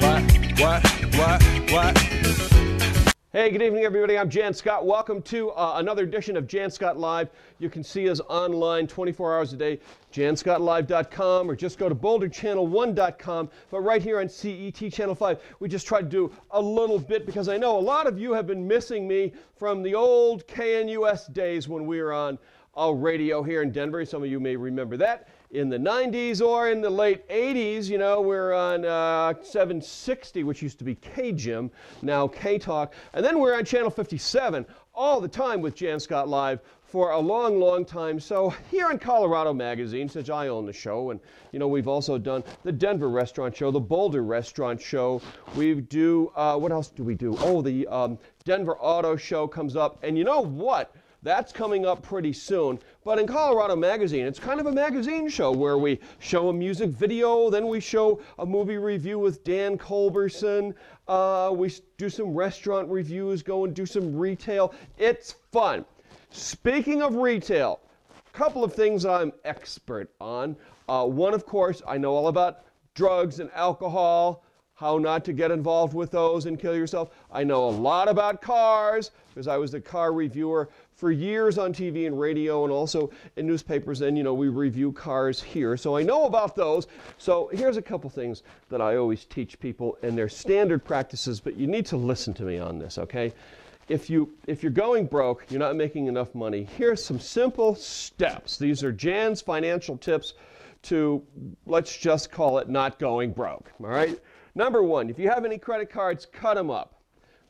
What? Hey, good evening, everybody. I'm Jann Scott. Welcome to another edition of Jann Scott Live. You can see us online 24 hours a day, jannscottlive.com, or just go to boulderchannel1.com. But right here on CET Channel 5, we just try to do a little bit because I know a lot of you have been missing me from the old KNUS days when we were on radio here in Denver. Some of you may remember that. In the 90s or in the late 80s, you know, we're on 760, which used to be K-Jim, now K-Talk. And then we're on Channel 57 all the time with Jann Scott Live for a long, long time. So here in Colorado Magazine, since I own the show, and, you know, we've also done the Denver Restaurant Show, the Boulder Restaurant Show. We do, what else do we do? Oh, the Denver Auto Show comes up. And you know what? That's coming up pretty soon. But in Colorado Magazine, it's kind of a magazine show where we show a music video, then we show a movie review with Dan Culberson. We do some restaurant reviews, go and do some retail. It's fun. Speaking of retail, a couple of things I'm expert on. One, of course, I know all about drugs and alcohol, how not to get involved with those and kill yourself. I know a lot about cars because I was the car reviewer for years on TV and radio and also in newspapers. And, you know, we review cars here. So I know about those. So here's a couple things that I always teach people, and they're standard practices, but you need to listen to me on this, okay? If you're going broke, you're not making enough money, here's some simple steps. These are Jann's financial tips to, let's just call it, not going broke, all right? Number one, if you have any credit cards, cut them up.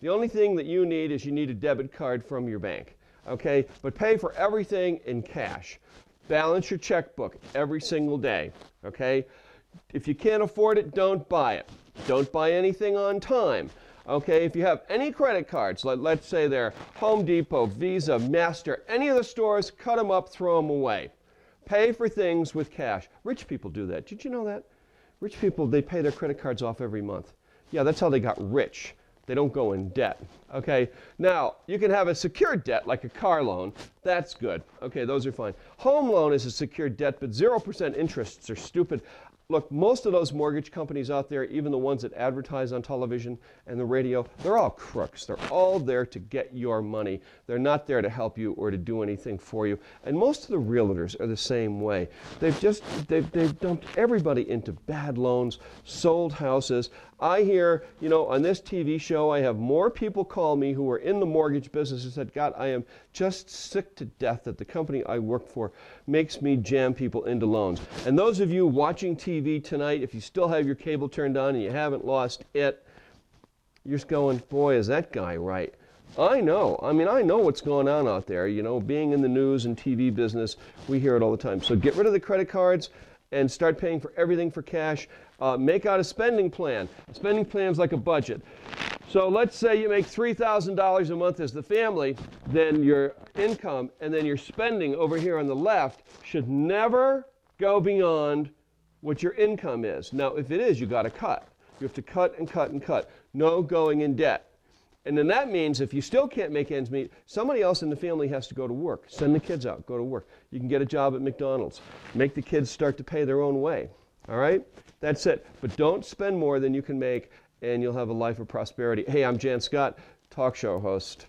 The only thing that you need is you need a debit card from your bank, okay? But pay for everything in cash. Balance your checkbook every single day, okay? If you can't afford it, don't buy it. Don't buy anything on time, okay? If you have any credit cards, let's say they're Home Depot, Visa, Master, any of the stores, cut them up, throw them away. Pay for things with cash. Rich people do that. Did you know that? Rich people, they pay their credit cards off every month. Yeah, that's how they got rich. They don't go in debt, okay? Now, you can have a secured debt, like a car loan. That's good. Okay, those are fine. Home loan is a secured debt, but 0% interests are stupid. Look, most of those mortgage companies out there, even the ones that advertise on television and the radio, they're all crooks. They're all there to get your money. They're not there to help you or to do anything for you. And most of the realtors are the same way. They've dumped everybody into bad loans, sold houses. I hear, you know, on this TV show, I have more people call me who are in the mortgage business and said, God, I am just sick to death that the company I work for makes me jam people into loans. And those of you watching TV tonight, if you still have your cable turned on and you haven't lost it, you're just going, boy, is that guy right. I know. I mean, I know what's going on out there. You know, being in the news and TV business, we hear it all the time. So get rid of the credit cards and start paying for everything for cash. Make out a spending plan. A spending plan is like a budget. So let's say you make $3,000 a month as the family, then your income and then your spending over here on the left should never go beyond what your income is. Now, if it is, you got to cut. You have to cut and cut and cut. No going in debt. And then that means if you still can't make ends meet, somebody else in the family has to go to work. Send the kids out, go to work. You can get a job at McDonald's. Make the kids start to pay their own way. All right? That's it. But don't spend more than you can make, and you'll have a life of prosperity. Hey, I'm Jann Scott, talk show host.